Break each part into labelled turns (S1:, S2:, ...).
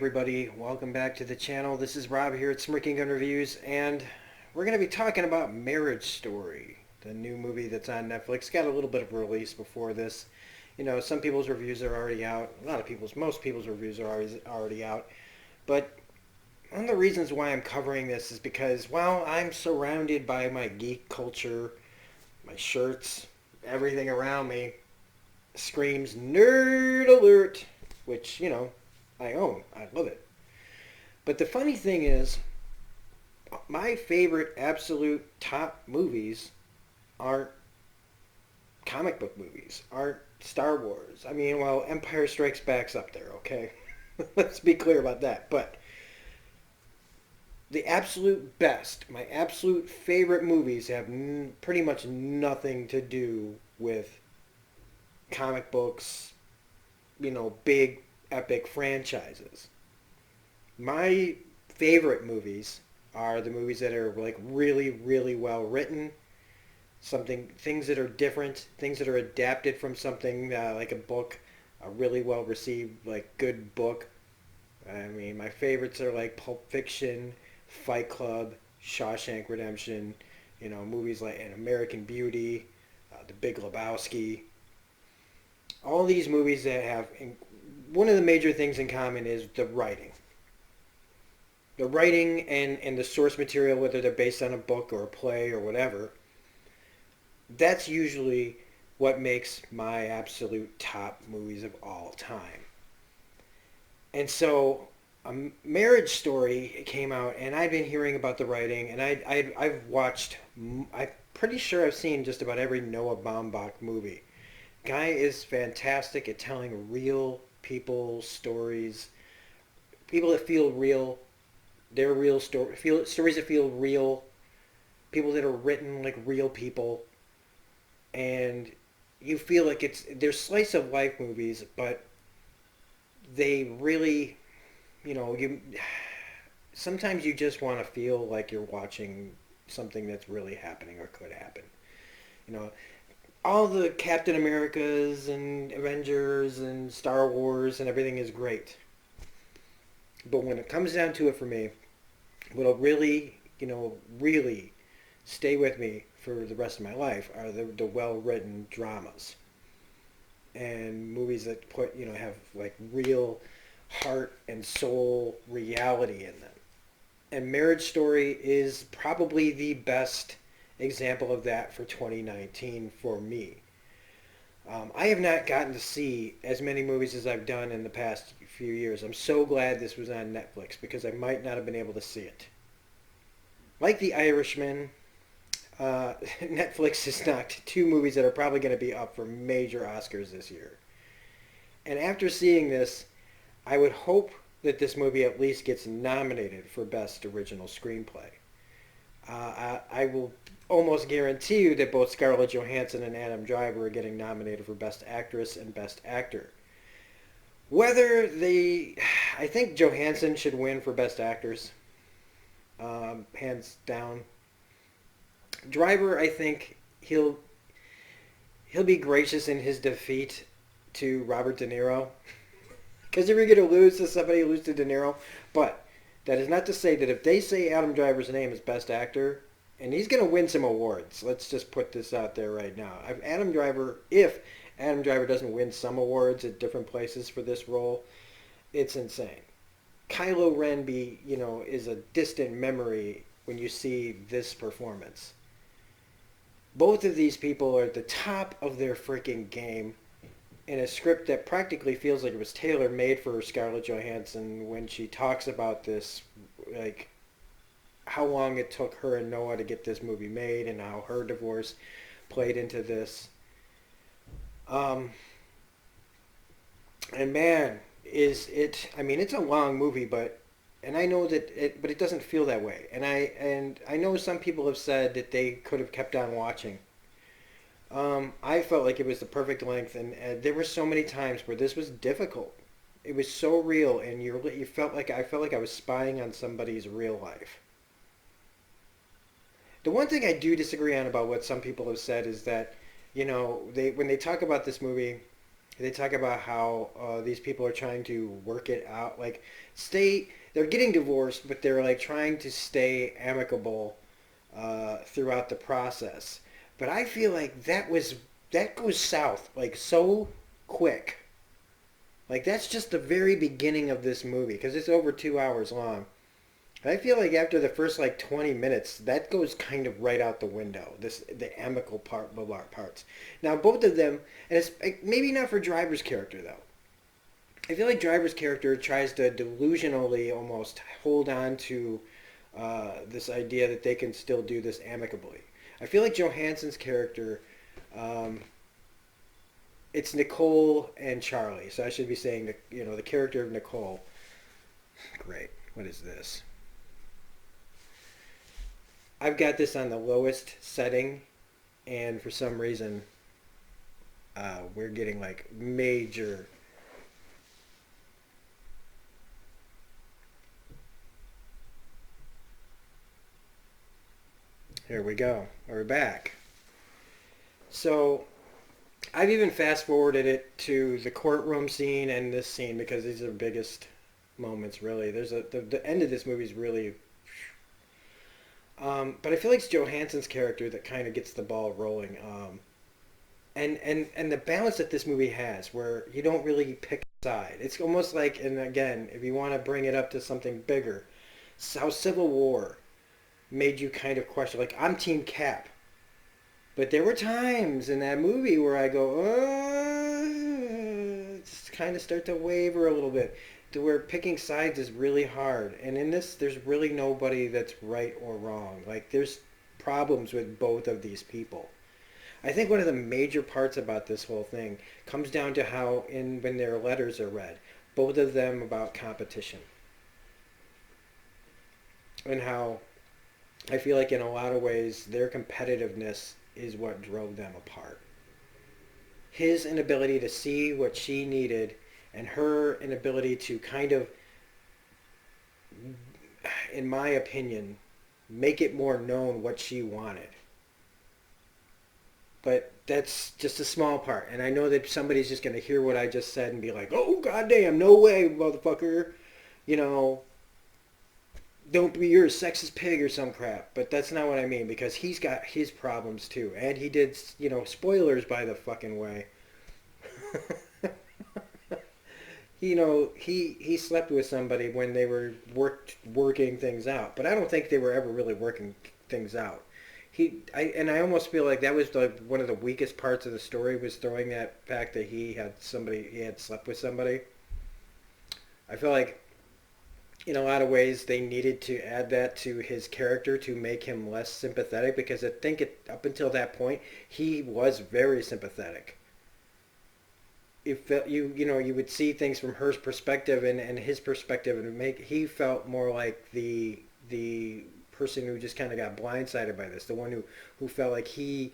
S1: everybody, welcome back to the channel. This is Rob here at Smirking Gun Reviews, and we're going to be talking about Marriage Story, the new movie that's on Netflix. Got a little bit of a release before this. You know, some people's reviews are already out. Most people's reviews are already out. But one of the reasons why I'm covering this is because, well, I'm surrounded by my geek culture, my shirts, everything around me screams nerd alert, which, I own. I love it. But the funny thing is, my favorite absolute top movies aren't comic book movies, aren't Star Wars. I mean, well, Empire Strikes Back's up there, okay? Let's be clear about that. But the absolute best, my absolute favorite movies have pretty much nothing to do with comic books, big epic franchises. My favorite movies are the movies that are like really, really well written, things that are different, things that are adapted from something like a book, a really well received, like good book. I mean, my favorites are like Pulp Fiction, Fight Club, Shawshank Redemption, movies like An American Beauty, The Big Lebowski. All these movies that have one of the major things in common is the writing. The writing and the source material, whether they're based on a book or a play or whatever, that's usually what makes my absolute top movies of all time. And so, a Marriage Story came out, and I've been hearing about the writing, and I've watched, I'm pretty sure I've seen just about every Noah Baumbach movie. Guy is fantastic at telling real people stories, people that feel real, their real stories that feel real, people that are written like real people, and you feel like they're slice of life movies, but they really, you sometimes you just want to feel like you're watching something that's really happening or could happen. You know, all the Captain Americas and Avengers and Star Wars and everything is great. But when it comes down to it for me, what'll really, really stay with me for the rest of my life are the well-written dramas. And movies that have like real heart and soul reality in them. And Marriage Story is probably the best example of that for 2019 for me. I have not gotten to see as many movies as I've done in the past few years. I'm so glad this was on Netflix because I might not have been able to see it. Like The Irishman, Netflix has knocked two movies that are probably going to be up for major Oscars this year. And after seeing this, I would hope that this movie at least gets nominated for Best Original Screenplay. I will almost guarantee you that both Scarlett Johansson and Adam Driver are getting nominated for Best Actress and Best Actor. I think Johansson should win for Best Actress, hands down. Driver, I think he'll be gracious in his defeat to Robert De Niro, because if you're going to lose to somebody, lose to De Niro. But that is not to say that if they say Adam Driver's name as Best Actor, and he's going to win some awards. Let's just put this out there right now. If Adam Driver doesn't win some awards at different places for this role, it's insane. Kylo Ren is a distant memory when you see this performance. Both of these people are at the top of their freaking game in a script that practically feels like it was tailor-made for Scarlett Johansson when she talks about this, like how long it took her and Noah to get this movie made and how her divorce played into this. And man, it's a long movie, but I know but it doesn't feel that way. And I know some people have said that they could have kept on watching. I felt like it was the perfect length, and there were so many times where this was difficult. It was so real, and I felt like I was spying on somebody's real life. The one thing I do disagree on about what some people have said is that, when they talk about this movie, They talk about how these people are trying to work it out, like stay. They're getting divorced, but they're like trying to stay amicable throughout the process. But I feel like that goes south like so quick. Like that's just the very beginning of this movie because it's over 2 hours long. I feel like after the first like 20 minutes, that goes kind of right out the window. The amicable parts. Now both of them, and it's like, maybe not for Driver's character though. I feel like Driver's character tries to delusionally almost hold on to this idea that they can still do this amicably. I feel like Johansson's character, um, it's Nicole and Charlie. So I should be saying the character of Nicole. Great. What is this? I've got this on the lowest setting, and for some reason, we're getting like major. Here we go. We're back. So I've even fast forwarded it to the courtroom scene and this scene because these are the biggest moments. Really, the end of this movie is really. But I feel like it's Johansson's character that kind of gets the ball rolling. And the balance that this movie has, where you don't really pick a side. It's almost like, and again, if you want to bring it up to something bigger, how Civil War made you kind of question, like, I'm Team Cap. But there were times in that movie where I go, just kind of start to waver a little bit, to where picking sides is really hard. And in this, there's really nobody that's right or wrong. Like, there's problems with both of these people. I think one of the major parts about this whole thing comes down to how, when their letters are read, both of them about competition. And how I feel like in a lot of ways their competitiveness is what drove them apart. His inability to see what she needed and her inability to kind of, in my opinion, make it more known what she wanted. But that's just a small part. And I know that somebody's just going to hear what I just said and be like, oh, goddamn, no way, motherfucker. You know, don't be, you're a sexist pig or some crap. But that's not what I mean, because he's got his problems too. And he did, spoilers by the fucking way. He slept with somebody when they were working things out. But I don't think they were ever really working things out. I almost feel like that was one of the weakest parts of the story, was throwing that fact that he had slept with somebody. I feel like in a lot of ways they needed to add that to his character to make him less sympathetic, because I think up until that point he was very sympathetic. You would see things from her perspective and his perspective, and he felt more like the person who just kind of got blindsided by this, the one who felt like he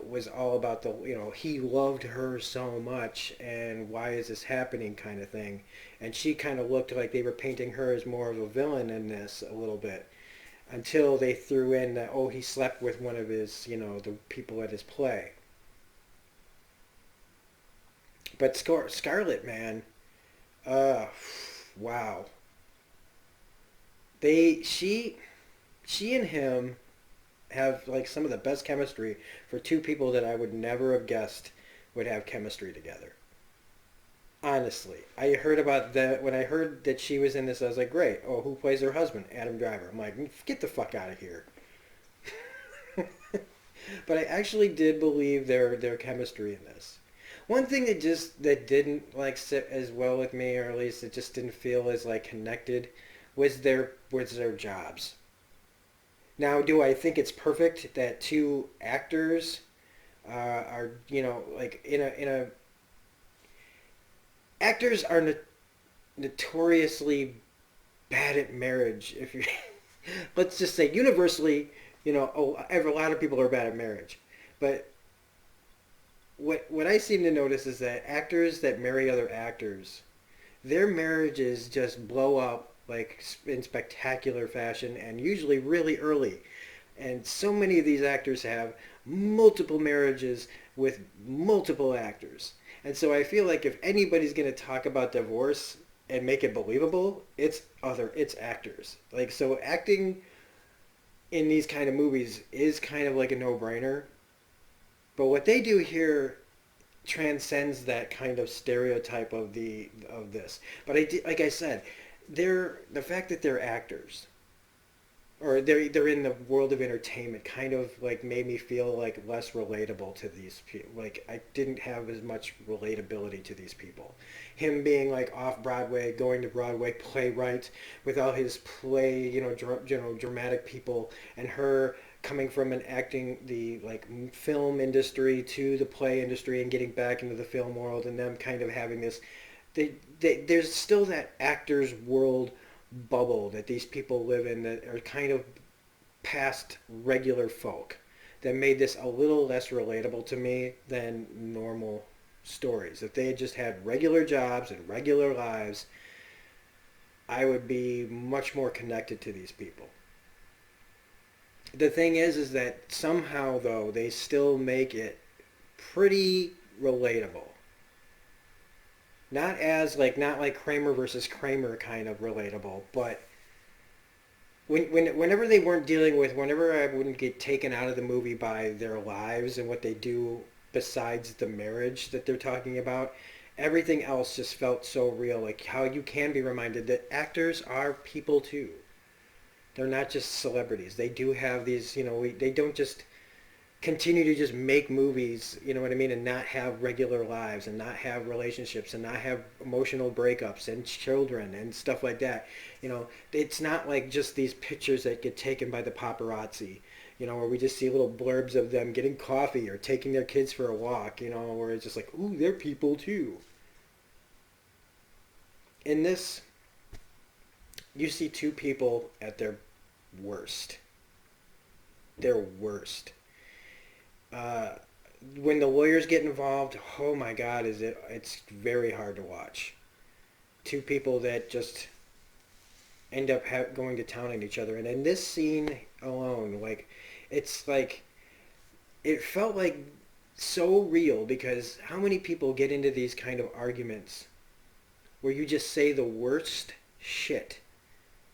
S1: was all about he loved her so much, and why is this happening kind of thing. And she kind of looked like they were painting her as more of a villain in this a little bit, until they threw in that, oh, he slept with one of his, the people at his play. But Scarlett, man, wow. She and him have like some of the best chemistry for two people that I would never have guessed would have chemistry together. Honestly, I heard about that when I heard that she was in this. I was like, great. Oh, who plays her husband? Adam Driver. I'm like, get the fuck out of here. But I actually did believe their chemistry in this. One thing that didn't like sit as well with me, or at least it just didn't feel as like connected, was their jobs. Now, do I think it's perfect that two actors are like in a actors are notoriously bad at marriage. If you let's just say universally, a lot of people are bad at marriage, but what I seem to notice is that actors that marry other actors, their marriages just blow up like in spectacular fashion, and usually really early. And so many of these actors have multiple marriages with multiple actors. And so I feel like if anybody's going to talk about divorce and make it believable, it's actors. Like, so acting in these kind of movies is kind of like a no-brainer. But what they do here transcends that kind of stereotype of this. But like I said, the fact that they're actors or they're in the world of entertainment kind of like made me feel like less relatable to these people. Like I didn't have as much relatability to these people. Him being like off Broadway, going to Broadway, playwright with all his play, dramatic people, and her coming from an acting the like film industry to the play industry and getting back into the film world, and them kind of having this there's still that actors world bubble that these people live in that are kind of past regular folk that made this a little less relatable to me than normal stories. If they had just had regular jobs and regular lives, I would be much more connected to these people. The thing is that somehow though they still make it pretty relatable. Not like Kramer versus Kramer kind of relatable, but whenever they weren't dealing with, whenever I wouldn't get taken out of the movie by their lives and what they do besides the marriage that they're talking about, everything else just felt so real. Like how you can be reminded that actors are people too. They're not just celebrities. They do have these, they don't just continue to just make movies, you know what I mean, and not have regular lives and not have relationships and not have emotional breakups and children and stuff like that. It's not like just these pictures that get taken by the paparazzi, where we just see little blurbs of them getting coffee or taking their kids for a walk, where it's just like, ooh, they're people too. In this, you see two people at their worst. Their worst. When the lawyers get involved, oh my God, it's very hard to watch. Two people that just end up going to town on each other. And in this scene alone, it's like, it felt like so real, because how many people get into these kind of arguments where you just say the worst shit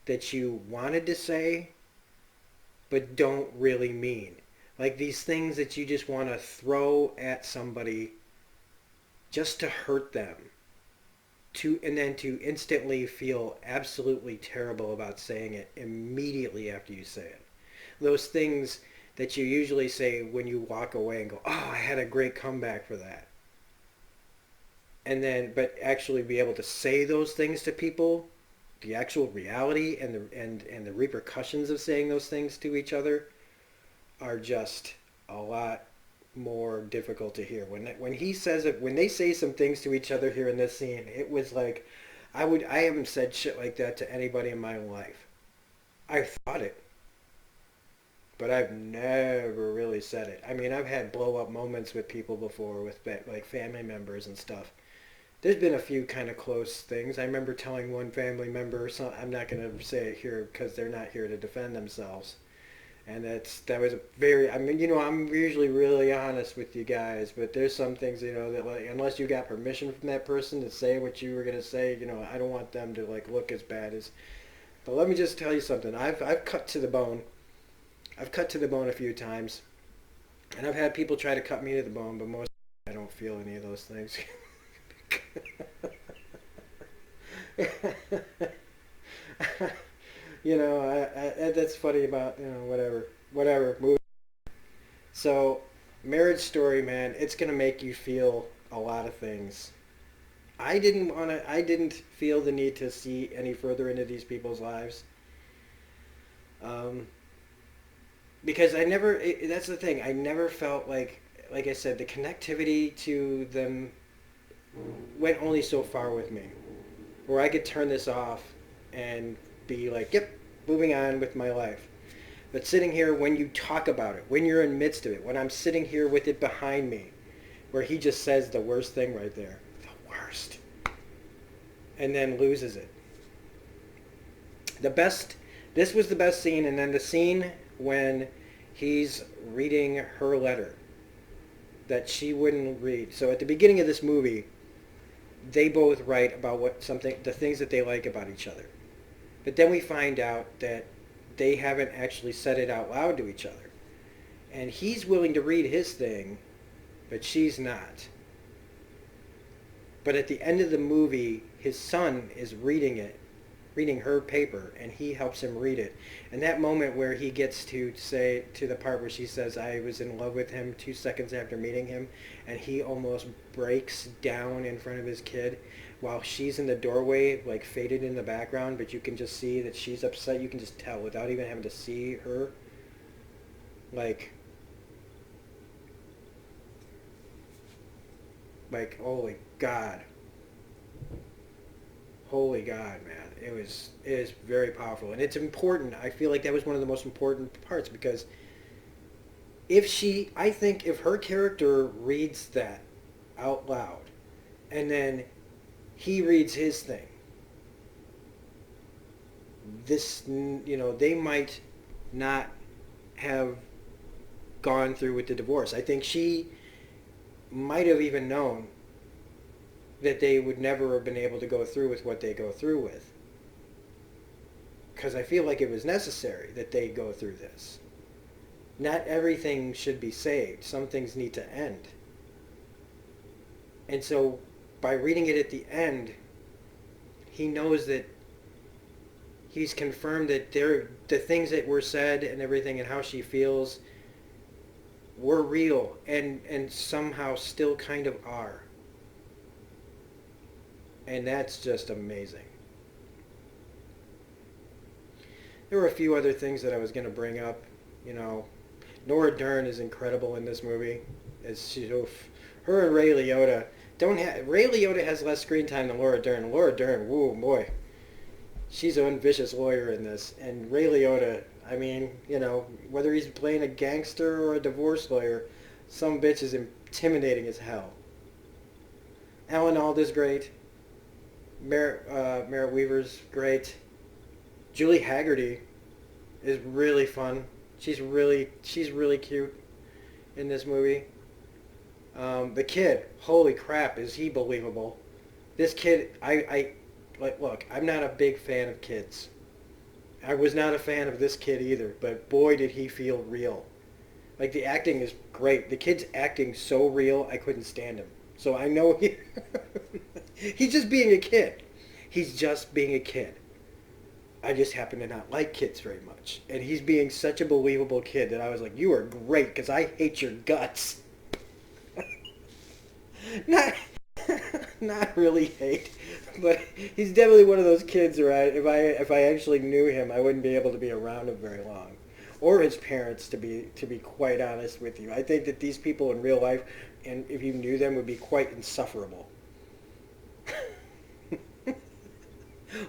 S1: that you wanted to say but don't really mean. Like these things that you just want to throw at somebody just to hurt them. And then to instantly feel absolutely terrible about saying it immediately after you say it. Those things that you usually say when you walk away and go, oh, I had a great comeback for that. And then, but actually be able to say those things to people, the actual reality and the repercussions of saying those things to each other are just a lot more difficult to hear. When he says it, when they say some things to each other here in this scene, it was like, I haven't said shit like that to anybody in my life. I've thought it, but I've never really said it. I mean, I've had blow up moments with people before, with like family members and stuff. There's been a few kind of close things. I remember telling one family member, I'm not going to say it here because they're not here to defend themselves. And that was a very, I mean, I'm usually really honest with you guys, but there's some things, that like, unless you got permission from that person to say what you were going to say, I don't want them to like look as bad as, but let me just tell you something. I've cut to the bone. I've cut to the bone a few times, and I've had people try to cut me to the bone, but most I don't feel any of those things. That's funny about, whatever. Move. So, Marriage Story, man, it's going to make you feel a lot of things. I didn't feel the need to see any further into these people's lives. Because that's the thing, I never felt like I said, the connectivity to them went only so far with me. Where I could turn this off and be like, yep, moving on with my life. But sitting here, when you talk about it, when you're in the midst of it, when I'm sitting here with it behind me, where he just says the worst thing right there, the worst, and then loses it. This was the best scene, and then the scene when He's reading her letter that she wouldn't read. So at the beginning of this movie, they both write about the things that they like about each other. But then we find out that they haven't actually said it out loud to each other. And he's willing to read his thing, but she's not. But at the end of the movie, his son is reading it, reading her paper, and he helps him read it. And that moment where he gets to say, to the part where she says, I was in love with him 2 seconds after meeting him, and he almost breaks down in front of his kid while she's in the doorway, like faded in the background, but you can just see that she's upset. You can just tell without even having to see her. Like, holy God. Holy God, man. It is very powerful. And it's important. I feel like that was one of the most important parts because I think if her character reads that out loud and then he reads his thing, they might not have gone through with the divorce. I think she might have even known that they would never have been able to go through with what they go through with. Because I feel like it was necessary that they go through this. Not everything should be saved. Some things need to end. And so by reading it at the end, he knows that he's confirmed that the things that were said and everything and how she feels were real and somehow still kind of are. And that's just amazing. There were a few other things that I was going to bring up. Nora Dern is incredible in this movie. Her and Ray Liotta Ray Liotta has less screen time than Laura Dern. Laura Dern, woo boy, she's a vicious lawyer in this. And Ray Liotta, I mean, whether he's playing a gangster or a divorce lawyer, some bitch is intimidating as hell. Alan Alda's great. Merritt Weaver's great. Julie Haggerty is really fun. She's really cute in this movie. The kid, holy crap, is he believable? This kid, look, I'm not a big fan of kids. I was not a fan of this kid either, but boy did he feel real. Like, the acting is great. The kid's acting so real, I couldn't stand him. So I know he's just being a kid. He's just being a kid. I just happen to not like kids very much. And he's being such a believable kid that I was like, you are great, because I hate your guts. Not really hate, but he's definitely one of those kids where if I actually knew him, I wouldn't be able to be around him very long. Or his parents, to be quite honest with you. I think that these people in real life, and if you knew them, would be quite insufferable.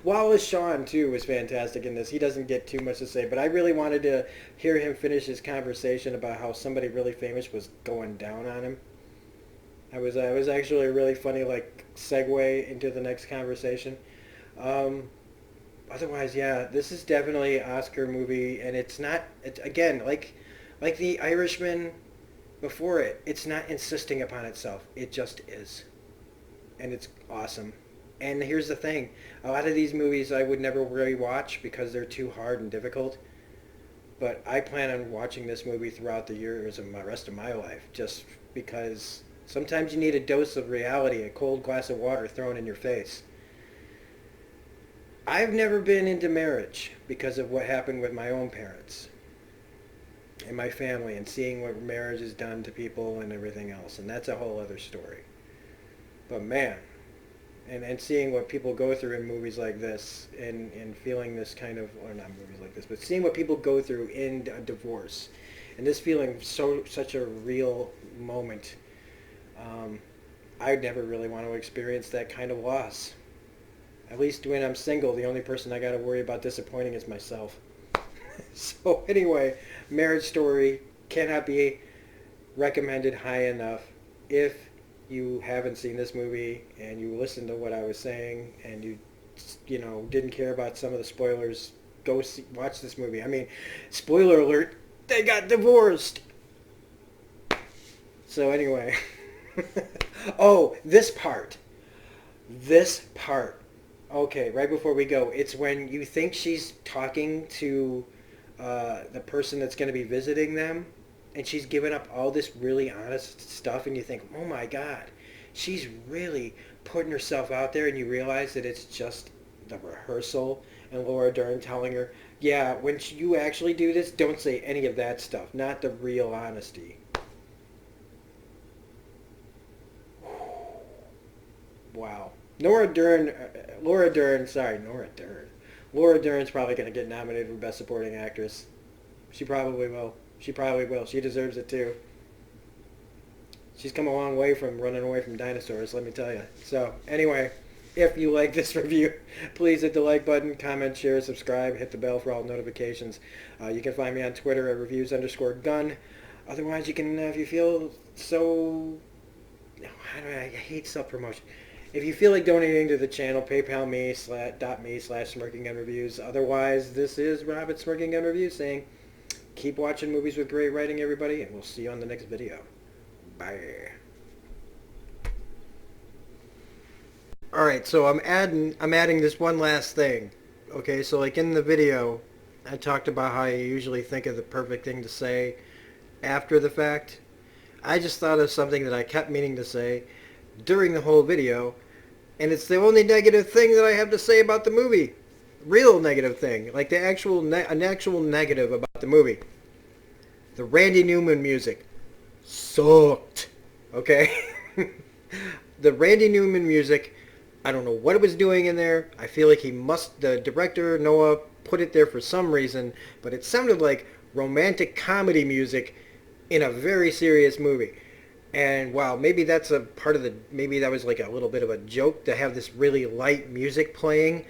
S1: Wallace Shawn, too, was fantastic in this. He doesn't get too much to say, but I really wanted to hear him finish his conversation about how somebody really famous was going down on him. I was actually a really funny, segue into the next conversation. Otherwise, yeah, this is definitely an Oscar movie, and it's again, like The Irishman before it, it's not insisting upon itself. It just is. And it's awesome. And here's the thing. A lot of these movies I would never really watch because they're too hard and difficult. But I plan on watching this movie throughout the years of the rest of my life, just because sometimes you need a dose of reality, a cold glass of water thrown in your face. I've never been into marriage because of what happened with my own parents and my family and seeing what marriage has done to people and everything else. And that's a whole other story. But man, and seeing what people go through in movies like this and feeling this kind of, or not movies like this, but seeing what people go through in a divorce and this feeling such a real moment, I'd never really want to experience that kind of loss. At least when I'm single, the only person I got to worry about disappointing is myself. So anyway, Marriage Story cannot be recommended high enough. If you haven't seen this movie and you listened to what I was saying and you didn't care about some of the spoilers, watch this movie. I mean, spoiler alert, They got divorced. So anyway. Oh, this part. This part. Okay, right before we go, it's when you think she's talking to the person that's going to be visiting them, and she's giving up all this really honest stuff, and you think, oh my God, she's really putting herself out there, and you realize that it's just the rehearsal, and Laura Dern telling her, yeah, when you actually do this, don't say any of that stuff, not the real honesty. Wow. Nora Dern. Laura Dern's probably going to get nominated for Best Supporting Actress. She probably will. She probably will. She deserves it too. She's come a long way from running away from dinosaurs, let me tell you. So, anyway, if you like this review, please hit the like button, comment, share, subscribe, hit the bell for all notifications. You can find me on Twitter at reviews_gun. Otherwise, you can, if you feel so... I hate self-promotion. If you feel like donating to the channel, PayPal me/smirkinggunreviews. Otherwise, this is Rob at Smirking Gun Reviews saying, keep watching movies with great writing, everybody, and we'll see you on the next video. Bye. All right, so I'm adding this one last thing. Okay, so like in the video, I talked about how I usually think of the perfect thing to say after the fact. I just thought of something that I kept meaning to say during the whole video, and it's the only negative thing that I have to say about the movie. Real negative thing, like the an actual negative about the movie. The Randy Newman music sucked. Okay? The Randy Newman music, I don't know what it was doing in there. I feel like the director, Noah, put it there for some reason, but it sounded like romantic comedy music in a very serious movie. And wow, maybe that's a part of maybe that was like a little bit of a joke to have this really light music playing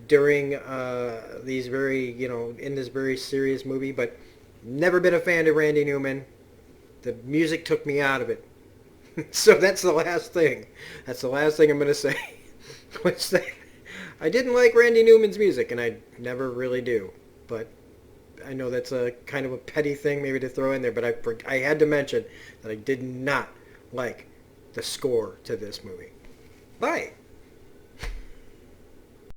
S1: during these in this very serious movie, but never been a fan of Randy Newman. The music took me out of it. So that's the last thing. That's the last thing I'm going to say. Which I didn't like Randy Newman's music, and I never really do. But I know that's a kind of a petty thing maybe to throw in there, but I had to mention that I did not like the score to this movie. Bye.